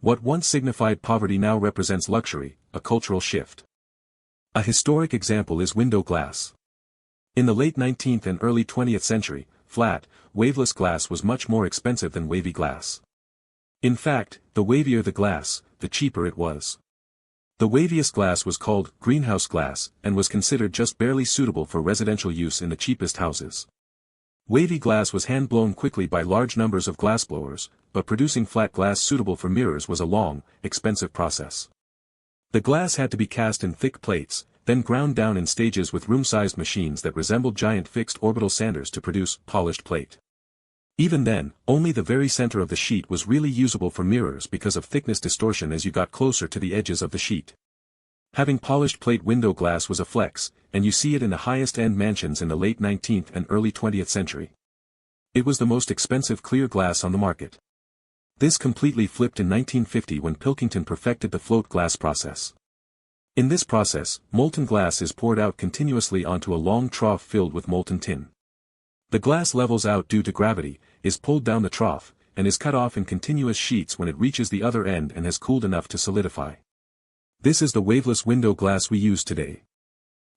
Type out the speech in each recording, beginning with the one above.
What once signified poverty now represents luxury, a cultural shift. A historic example is window glass. In the late 19th and early 20th century, flat, waveless glass was much more expensive than wavy glass. In fact, the wavier the glass, the cheaper it was. The waviest glass was called greenhouse glass and was considered just barely suitable for residential use in the cheapest houses. Wavy glass was hand-blown quickly by large numbers of glassblowers, but producing flat glass suitable for mirrors was a long, expensive process. The glass had to be cast in thick plates, then ground down in stages with room-sized machines that resembled giant fixed orbital sanders to produce polished plate. Even then, only the very center of the sheet was really usable for mirrors because of thickness distortion as you got closer to the edges of the sheet. Having polished plate window glass was a flex, and you see it in the highest-end mansions in the late 19th and early 20th century. It was the most expensive clear glass on the market. This completely flipped in 1950 when Pilkington perfected the float glass process. In this process, molten glass is poured out continuously onto a long trough filled with molten tin. The glass levels out due to gravity, is pulled down the trough, and is cut off in continuous sheets when it reaches the other end and has cooled enough to solidify. This is the waveless window glass we use today.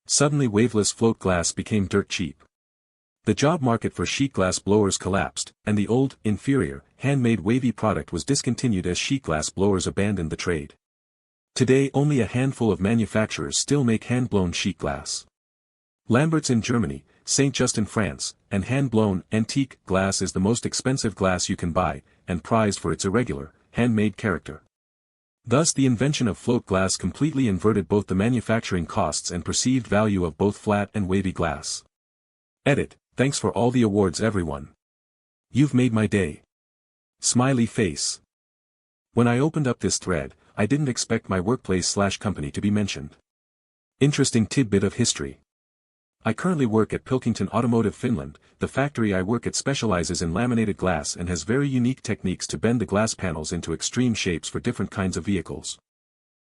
Suddenly waveless float glass became dirt cheap. The job market for sheet glass blowers collapsed, and the old, inferior, handmade wavy product was discontinued as sheet glass blowers abandoned the trade. Today only a handful of manufacturers still make hand-blown sheet glass. Lambert's in Germany, Saint Just in France, and hand-blown, antique, glass is the most expensive glass you can buy, and prized for its irregular, handmade character. Thus the invention of float glass completely inverted both the manufacturing costs and perceived value of both flat and wavy glass. Edit, thanks for all the awards everyone. You've made my day. Smiley face. When I opened up this thread, I didn't expect my workplace/company to be mentioned. Interesting tidbit of history. I currently work at Pilkington Automotive Finland. The factory I work at specializes in laminated glass and has very unique techniques to bend the glass panels into extreme shapes for different kinds of vehicles.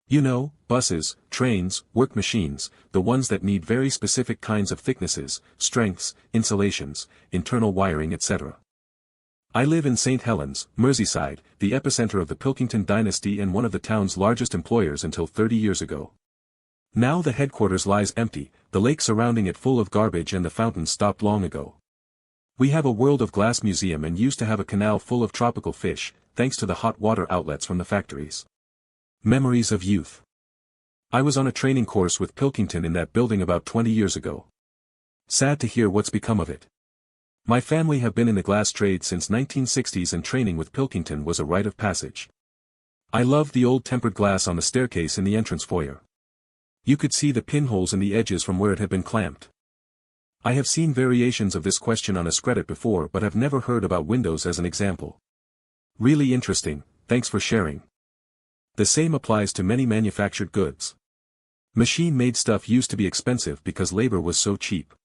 You know, buses, trains, work machines, the ones that need very specific kinds of thicknesses, strengths, insulations, internal wiring etc. I live in St. Helens, Merseyside, the epicenter of the Pilkington dynasty and one of the town's largest employers until 30 years ago. Now the headquarters lies empty, the lake surrounding it full of garbage and the fountain stopped long ago. We have a World of Glass museum and used to have a canal full of tropical fish, thanks to the hot water outlets from the factories. Memories of youth. I was on a training course with Pilkington in that building about 20 years ago. Sad to hear what's become of it. My family have been in the glass trade since 1960s and training with Pilkington was a rite of passage. I loved the old tempered glass on the staircase in the entrance foyer. You could see the pinholes in the edges from where it had been clamped. I have seen variations of this question on a Scredit before but have never heard about windows as an example. Really interesting, thanks for sharing. The same applies to many manufactured goods. Machine-made stuff used to be expensive because labor was so cheap.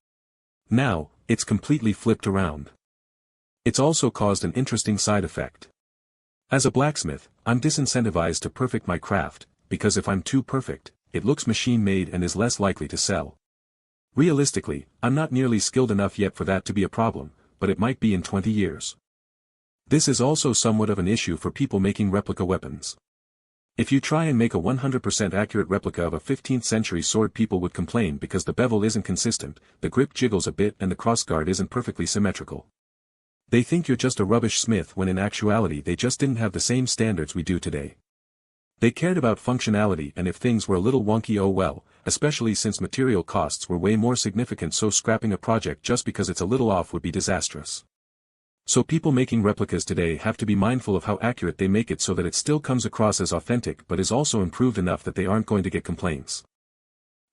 Now, it's completely flipped around. It's also caused an interesting side effect. As a blacksmith, I'm disincentivized to perfect my craft, because if I'm too perfect, it looks machine-made and is less likely to sell. Realistically, I'm not nearly skilled enough yet for that to be a problem, but it might be in 20 years. This is also somewhat of an issue for people making replica weapons. If you try and make a 100% accurate replica of a 15th century sword, people would complain because the bevel isn't consistent, the grip jiggles a bit and the crossguard isn't perfectly symmetrical. They think you're just a rubbish smith when in actuality they just didn't have the same standards we do today. They cared about functionality, and if things were a little wonky, oh well, especially since material costs were way more significant, so scrapping a project just because it's a little off would be disastrous. So people making replicas today have to be mindful of how accurate they make it so that it still comes across as authentic but is also improved enough that they aren't going to get complaints.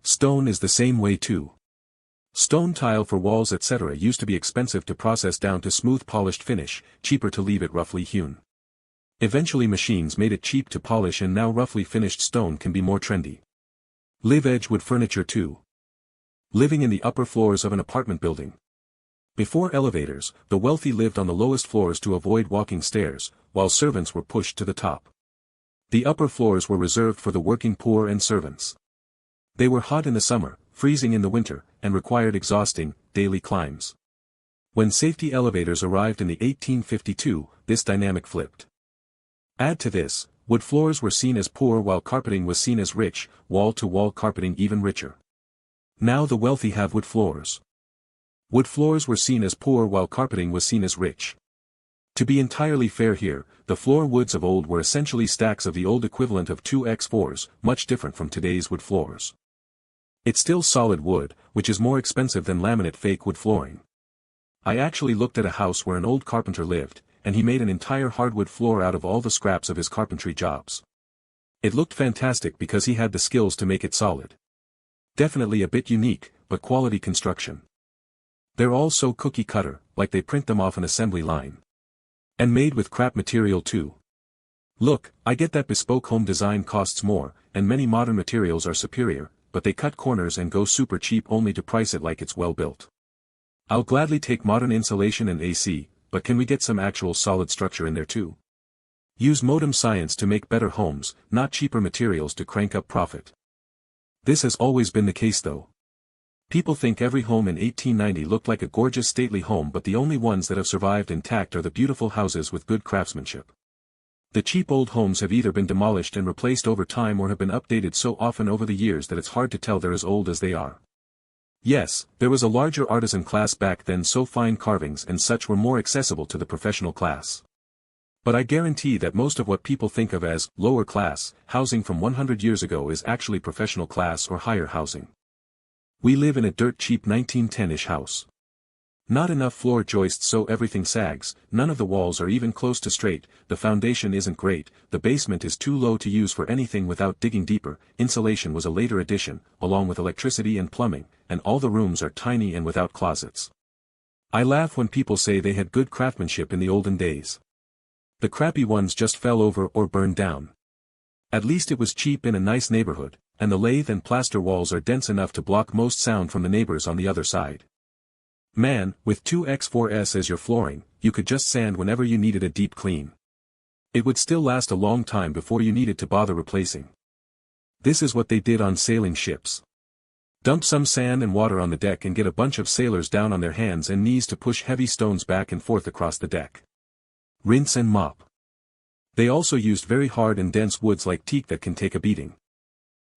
Stone is the same way too. Stone tile for walls etc. used to be expensive to process down to smooth polished finish, cheaper to leave it roughly hewn. Eventually machines made it cheap to polish and now roughly finished stone can be more trendy. Live Edgewood furniture too. Living in the upper floors of an apartment building. Before elevators, the wealthy lived on the lowest floors to avoid walking stairs, while servants were pushed to the top. The upper floors were reserved for the working poor and servants. They were hot in the summer, freezing in the winter, and required exhausting, daily climbs. When safety elevators arrived in the 1852, this dynamic flipped. Add to this, wood floors were seen as poor while carpeting was seen as rich, wall-to-wall carpeting even richer. Now the wealthy have wood floors. Wood floors were seen as poor while carpeting was seen as rich. To be entirely fair here, the floor woods of old were essentially stacks of the old equivalent of 2x4s, much different from today's wood floors. It's still solid wood, which is more expensive than laminate fake wood flooring. I actually looked at a house where an old carpenter lived, and he made an entire hardwood floor out of all the scraps of his carpentry jobs. It looked fantastic because he had the skills to make it solid. Definitely a bit unique, but quality construction. They're all so cookie cutter, like they print them off an assembly line. And made with crap material too. Look, I get that bespoke home design costs more, and many modern materials are superior, but they cut corners and go super cheap only to price it like it's well built. I'll gladly take modern insulation and AC, but can we get some actual solid structure in there too? Use modem science to make better homes, not cheaper materials to crank up profit. This has always been the case though. People think every home in 1890 looked like a gorgeous stately home, but the only ones that have survived intact are the beautiful houses with good craftsmanship. The cheap old homes have either been demolished and replaced over time or have been updated so often over the years that it's hard to tell they're as old as they are. Yes, there was a larger artisan class back then, so fine carvings and such were more accessible to the professional class. But I guarantee that most of what people think of as lower class housing from 100 years ago is actually professional class or higher housing. We live in a dirt cheap 1910-ish house. Not enough floor joists so everything sags, none of the walls are even close to straight, the foundation isn't great, the basement is too low to use for anything without digging deeper, insulation was a later addition, along with electricity and plumbing, and all the rooms are tiny and without closets. I laugh when people say they had good craftsmanship in the olden days. The crappy ones just fell over or burned down. At least it was cheap in a nice neighborhood, and the lath and plaster walls are dense enough to block most sound from the neighbors on the other side. Man, with 2x4s as your flooring, you could just sand whenever you needed a deep clean. It would still last a long time before you needed to bother replacing. This is what they did on sailing ships. Dump some sand and water on the deck and get a bunch of sailors down on their hands and knees to push heavy stones back and forth across the deck. Rinse and mop. They also used very hard and dense woods like teak that can take a beating.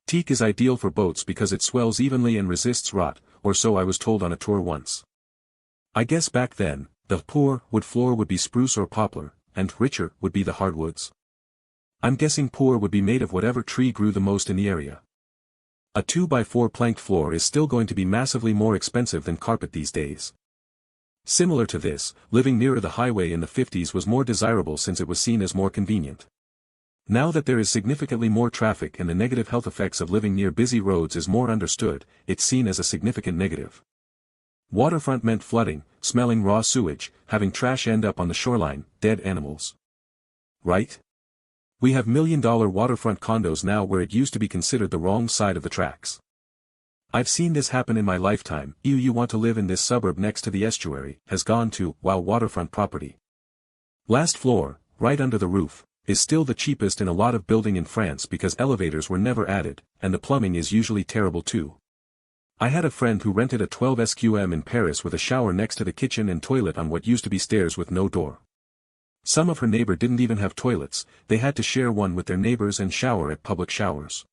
Teak is ideal for boats because it swells evenly and resists rot, or so I was told on a tour once. I guess back then, the poor wood floor would be spruce or poplar, and richer would be the hardwoods. I'm guessing poor would be made of whatever tree grew the most in the area. A 2x4 planked floor is still going to be massively more expensive than carpet these days. Similar to this, living nearer the highway in the 50s was more desirable since it was seen as more convenient. Now that there is significantly more traffic and the negative health effects of living near busy roads is more understood, it's seen as a significant negative. Waterfront meant flooding, smelling raw sewage, having trash end up on the shoreline, dead animals. Right? We have million-dollar waterfront condos now where it used to be considered the wrong side of the tracks. I've seen this happen in my lifetime. You want to live in this suburb next to the estuary, has gone to, wow, waterfront property. Last floor, right under the roof, is still the cheapest in a lot of building in France because elevators were never added, and the plumbing is usually terrible too. I had a friend who rented a 12 SQM in Paris with a shower next to the kitchen and toilet on what used to be stairs with no door. Some of her neighbor didn't even have toilets, they had to share one with their neighbors and shower at public showers.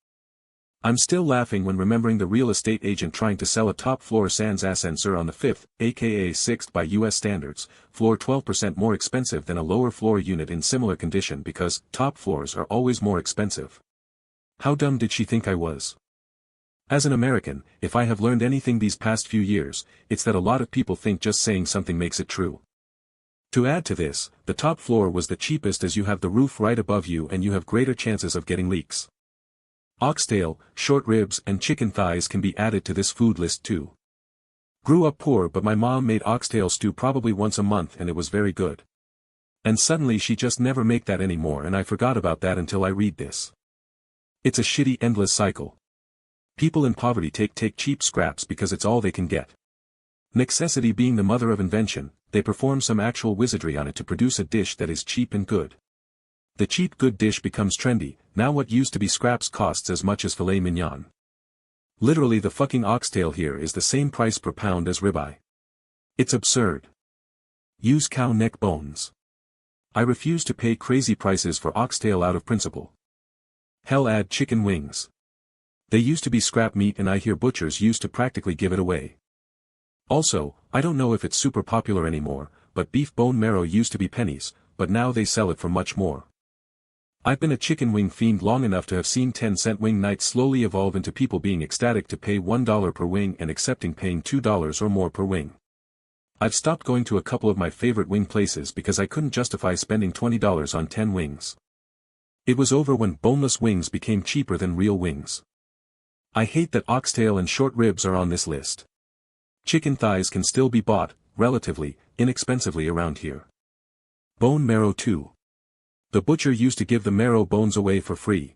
I'm still laughing when remembering the real estate agent trying to sell a top-floor sans ascenseur on the 5th, aka 6th by US standards, floor 12% more expensive than a lower-floor unit in similar condition because top floors are always more expensive. How dumb did she think I was? As an American, if I have learned anything these past few years, it's that a lot of people think just saying something makes it true. To add to this, the top floor was the cheapest as you have the roof right above you and you have greater chances of getting leaks. Oxtail, short ribs and chicken thighs can be added to this food list too. Grew up poor but my mom made oxtail stew probably once a month and it was very good. And suddenly she just never make that anymore and I forgot about that until I read this. It's a shitty endless cycle. People in poverty take cheap scraps because it's all they can get. Necessity being the mother of invention, they perform some actual wizardry on it to produce a dish that is cheap and good. The cheap good dish becomes trendy, now what used to be scraps costs as much as filet mignon. Literally the fucking oxtail here is the same price per pound as ribeye. It's absurd. Use cow neck bones. I refuse to pay crazy prices for oxtail out of principle. Hell, add chicken wings. They used to be scrap meat and I hear butchers used to practically give it away. Also, I don't know if it's super popular anymore, but beef bone marrow used to be pennies, but now they sell it for much more. I've been a chicken wing fiend long enough to have seen 10-cent wing nights slowly evolve into people being ecstatic to pay $1 per wing and accepting paying $2 or more per wing. I've stopped going to a couple of my favorite wing places because I couldn't justify spending $20 on 10 wings. It was over when boneless wings became cheaper than real wings. I hate that oxtail and short ribs are on this list. Chicken thighs can still be bought, relatively, inexpensively around here. Bone marrow too. The butcher used to give the marrow bones away for free.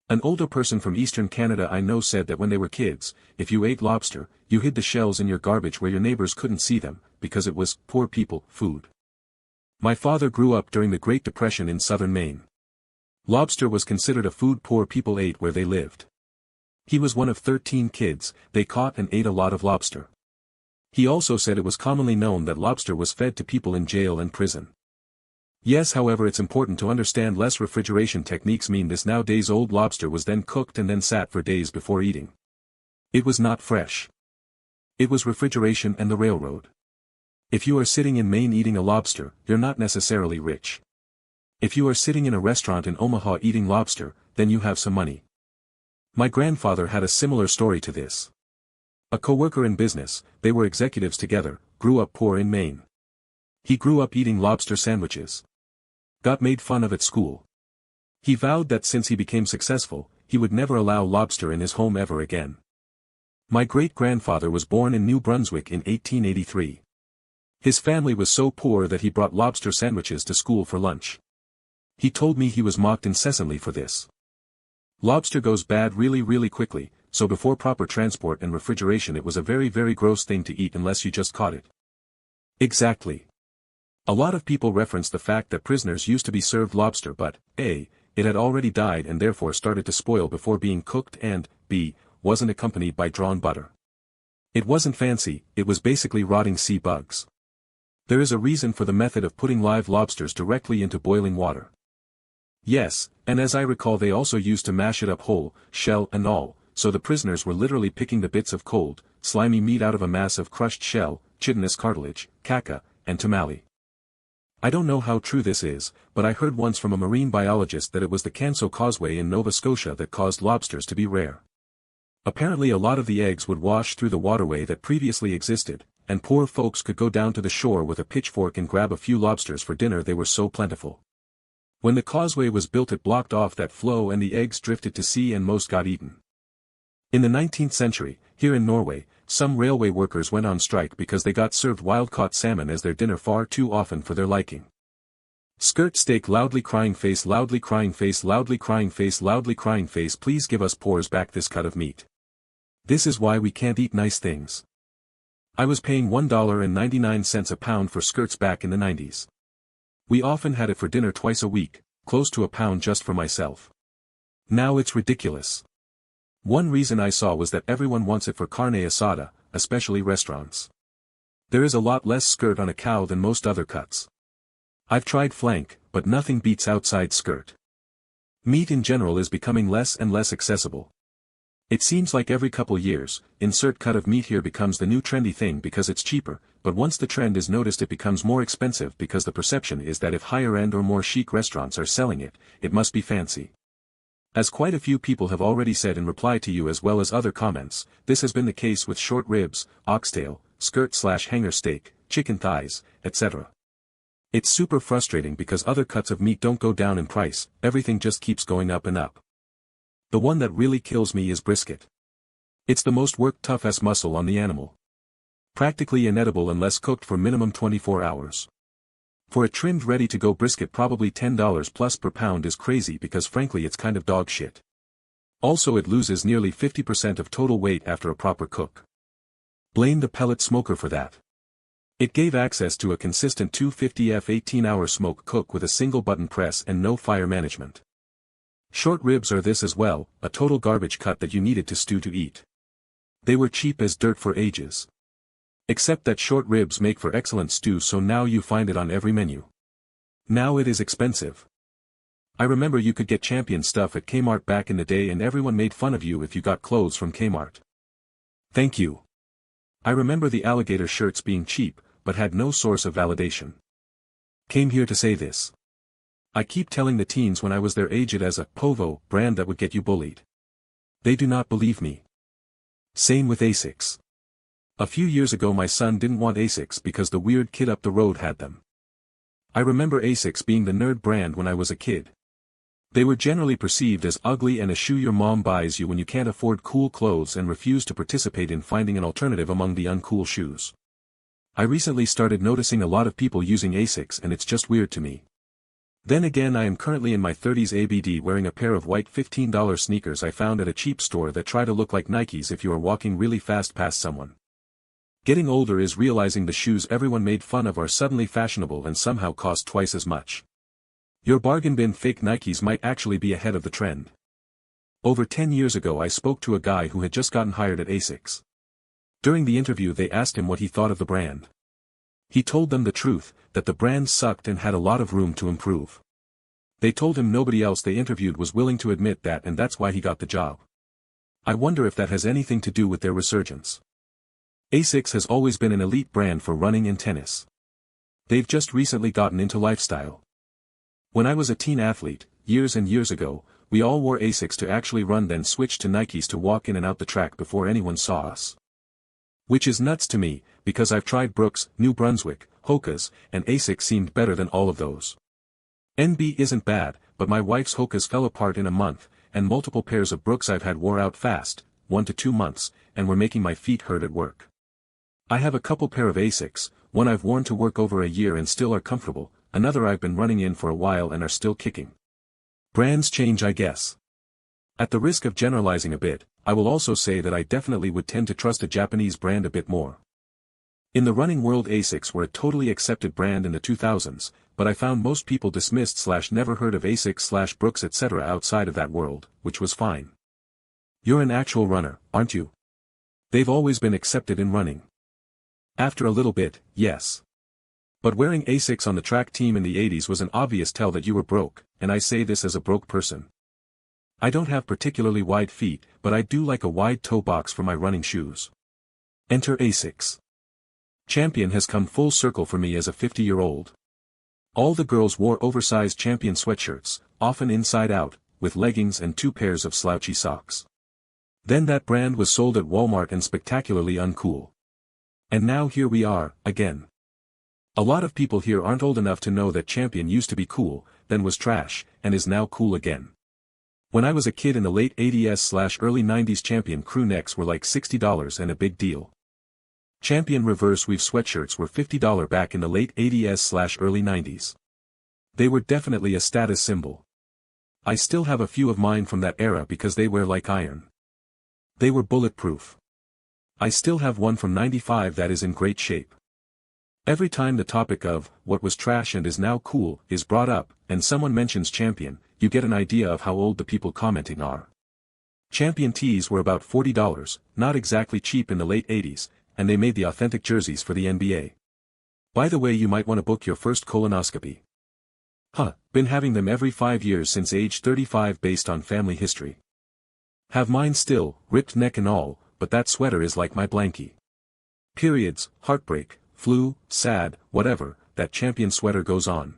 An older person from eastern Canada I know said that when they were kids, if you ate lobster, you hid the shells in your garbage where your neighbors couldn't see them, because it was poor people food. My father grew up during the Great Depression in southern Maine. Lobster was considered a food poor people ate where they lived. He was one of 13 kids. They caught and ate a lot of lobster. He also said it was commonly known that lobster was fed to people in jail and prison. Yes, however, it's important to understand less refrigeration techniques mean this nowadays old lobster was then cooked and then sat for days before eating. It was not fresh. It was refrigeration and the railroad. If you are sitting in Maine eating a lobster, you're not necessarily rich. If you are sitting in a restaurant in Omaha eating lobster, then you have some money. My grandfather had a similar story to this. A co-worker in business, they were executives together, grew up poor in Maine. He grew up eating lobster sandwiches. Got made fun of at school. He vowed that since he became successful, he would never allow lobster in his home ever again. My great-grandfather was born in New Brunswick in 1883. His family was so poor that he brought lobster sandwiches to school for lunch. He told me he was mocked incessantly for this. Lobster goes bad really quickly, so before proper transport and refrigeration it was a very gross thing to eat unless you just caught it. Exactly. A lot of people reference the fact that prisoners used to be served lobster but, A, it had already died and therefore started to spoil before being cooked and, B, wasn't accompanied by drawn butter. It wasn't fancy, it was basically rotting sea bugs. There is a reason for the method of putting live lobsters directly into boiling water. Yes, and as I recall they also used to mash it up whole, shell and all, so the prisoners were literally picking the bits of cold, slimy meat out of a mass of crushed shell, chitinous cartilage, caca, and tamale. I don't know how true this is, but I heard once from a marine biologist that it was the Canso Causeway in Nova Scotia that caused lobsters to be rare. Apparently a lot of the eggs would wash through the waterway that previously existed, and poor folks could go down to the shore with a pitchfork and grab a few lobsters for dinner, they were so plentiful. When the causeway was built it blocked off that flow and the eggs drifted to sea and most got eaten. In the 19th century, here in Norway, some railway workers went on strike because they got served wild-caught salmon as their dinner far too often for their liking. Skirt steak, loudly crying face, loudly crying face, loudly crying face, loudly crying face, please give us pores back this cut of meat. This is why we can't eat nice things. I was paying $1.99 a pound for skirts back in the 90s. We often had it for dinner twice a week, close to a pound just for myself. Now it's ridiculous. One reason I saw was that everyone wants it for carne asada, especially restaurants. There is a lot less skirt on a cow than most other cuts. I've tried flank, but nothing beats outside skirt. Meat in general is becoming less and less accessible. It seems like every couple years, insert cut of meat here becomes the new trendy thing because it's cheaper, but once the trend is noticed it becomes more expensive because the perception is that if higher-end or more chic restaurants are selling it, it must be fancy. As quite a few people have already said in reply to you as well as other comments, this has been the case with short ribs, oxtail, skirt/hanger steak, chicken thighs, etc. It's super frustrating because other cuts of meat don't go down in price, everything just keeps going up and up. The one that really kills me is brisket. It's the most worked tough-ass muscle on the animal. Practically inedible unless cooked for minimum 24 hours. For a trimmed ready-to-go brisket probably $10 plus per pound is crazy because frankly it's kind of dog shit. Also it loses nearly 50% of total weight after a proper cook. Blame the pellet smoker for that. It gave access to a consistent 250F 18-hour smoke cook with a single button press and no fire management. Short ribs are this as well, a total garbage cut that you needed to stew to eat. They were cheap as dirt for ages. Except that short ribs make for excellent stew, so now you find it on every menu. Now it is expensive. I remember you could get Champion stuff at Kmart back in the day and everyone made fun of you if you got clothes from Kmart. Thank you. I remember the alligator shirts being cheap, but had no source of validation. Came here to say this. I keep telling the teens when I was their age it as a Povo brand that would get you bullied. They do not believe me. Same with Asics. A few years ago my son didn't want Asics because the weird kid up the road had them. I remember Asics being the nerd brand when I was a kid. They were generally perceived as ugly and a shoe your mom buys you when you can't afford cool clothes and refuse to participate in finding an alternative among the uncool shoes. I recently started noticing a lot of people using Asics and it's just weird to me. Then again I am currently in my 30s ABD wearing a pair of white $15 sneakers I found at a cheap store that try to look like Nikes if you are walking really fast past someone. Getting older is realizing the shoes everyone made fun of are suddenly fashionable and somehow cost twice as much. Your bargain bin fake Nikes might actually be ahead of the trend. Over 10 years ago I spoke to a guy who had just gotten hired at Asics. During the interview they asked him what he thought of the brand. He told them the truth, that the brand sucked and had a lot of room to improve. They told him nobody else they interviewed was willing to admit that and that's why he got the job. I wonder if that has anything to do with their resurgence. Asics has always been an elite brand for running and tennis. They've just recently gotten into lifestyle. When I was a teen athlete, years and years ago, we all wore Asics to actually run then switched to Nikes to walk in and out the track before anyone saw us. Which is nuts to me, because I've tried Brooks, New Brunswick, Hoka's, and Asics seemed better than all of those. NB isn't bad, but my wife's Hoka's fell apart in a month, and multiple pairs of Brooks I've had wore out fast, 1 to 2 months, and were making my feet hurt at work. I have a couple pair of Asics, one I've worn to work over a year and still are comfortable, another I've been running in for a while and are still kicking. Brands change I guess. At the risk of generalizing a bit, I will also say that I definitely would tend to trust a Japanese brand a bit more. In the running world Asics were a totally accepted brand in the 2000s, but I found most people dismissed / never heard of Asics / Brooks etc. outside of that world, which was fine. You're an actual runner, aren't you? They've always been accepted in running. After a little bit, yes. But wearing Asics on the track team in the 80s was an obvious tell that you were broke, and I say this as a broke person. I don't have particularly wide feet, but I do like a wide toe box for my running shoes. Enter Asics. Champion has come full circle for me as a 50-year-old. All the girls wore oversized Champion sweatshirts, often inside out, with leggings and 2 pairs of slouchy socks. Then that brand was sold at Walmart and spectacularly uncool. And now here we are, again. A lot of people here aren't old enough to know that Champion used to be cool, then was trash, and is now cool again. When I was a kid in the late 80s / early 90s Champion crew necks were like $60 and a big deal. Champion reverse weave sweatshirts were $50 back in the late 80s / early 90s. They were definitely a status symbol. I still have a few of mine from that era because they wear like iron. They were bulletproof. I still have one from '95 that is in great shape. Every time the topic of, what was trash and is now cool, is brought up, and someone mentions Champion, you get an idea of how old the people commenting are. Champion tees were about $40, not exactly cheap in the late 80s, and they made the authentic jerseys for the NBA. By the way, you might want to book your first colonoscopy. Been having them every 5 years since age 35 based on family history. Have mine still, ripped neck and all, but that sweater is like my blankie. Periods, heartbreak, flu, sad, whatever, that Champion sweater goes on.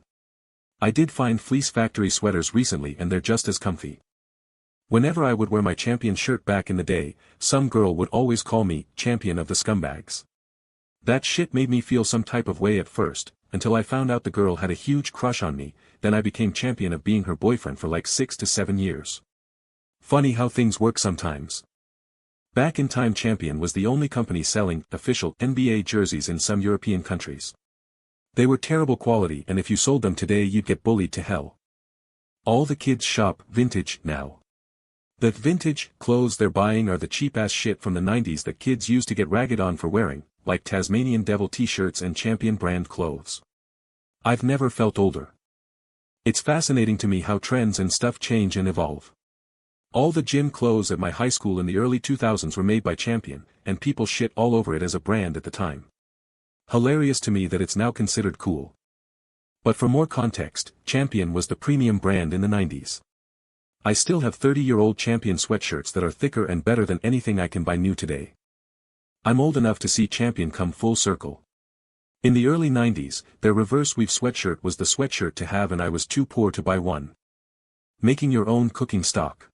I did find fleece factory sweaters recently and they're just as comfy. Whenever I would wear my Champion shirt back in the day, some girl would always call me, Champion of the Scumbags. That shit made me feel some type of way at first, until I found out the girl had a huge crush on me, then I became champion of being her boyfriend for like 6 to 7 years. Funny how things work sometimes. Back in time Champion was the only company selling official NBA jerseys in some European countries. They were terrible quality and if you sold them today you'd get bullied to hell. All the kids shop vintage now. The vintage clothes they're buying are the cheap-ass shit from the 90s that kids used to get ragged on for wearing, like Tasmanian Devil t-shirts and Champion brand clothes. I've never felt older. It's fascinating to me how trends and stuff change and evolve. All the gym clothes at my high school in the early 2000s were made by Champion, and people shit all over it as a brand at the time. Hilarious to me that it's now considered cool. But for more context, Champion was the premium brand in the 90s. I still have 30-year-old Champion sweatshirts that are thicker and better than anything I can buy new today. I'm old enough to see Champion come full circle. In the early 90s, their reverse weave sweatshirt was the sweatshirt to have, and I was too poor to buy one. Making your own cooking stock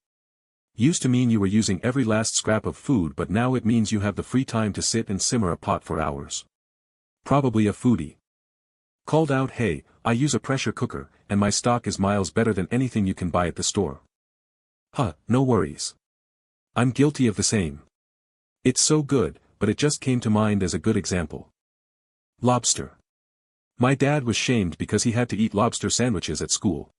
used to mean you were using every last scrap of food, but now it means you have the free time to sit and simmer a pot for hours. Probably a foodie called out, "Hey, I use a pressure cooker, and my stock is miles better than anything you can buy at the store." No worries. I'm guilty of the same. It's so good, but it just came to mind as a good example. Lobster. My dad was shamed because he had to eat lobster sandwiches at school.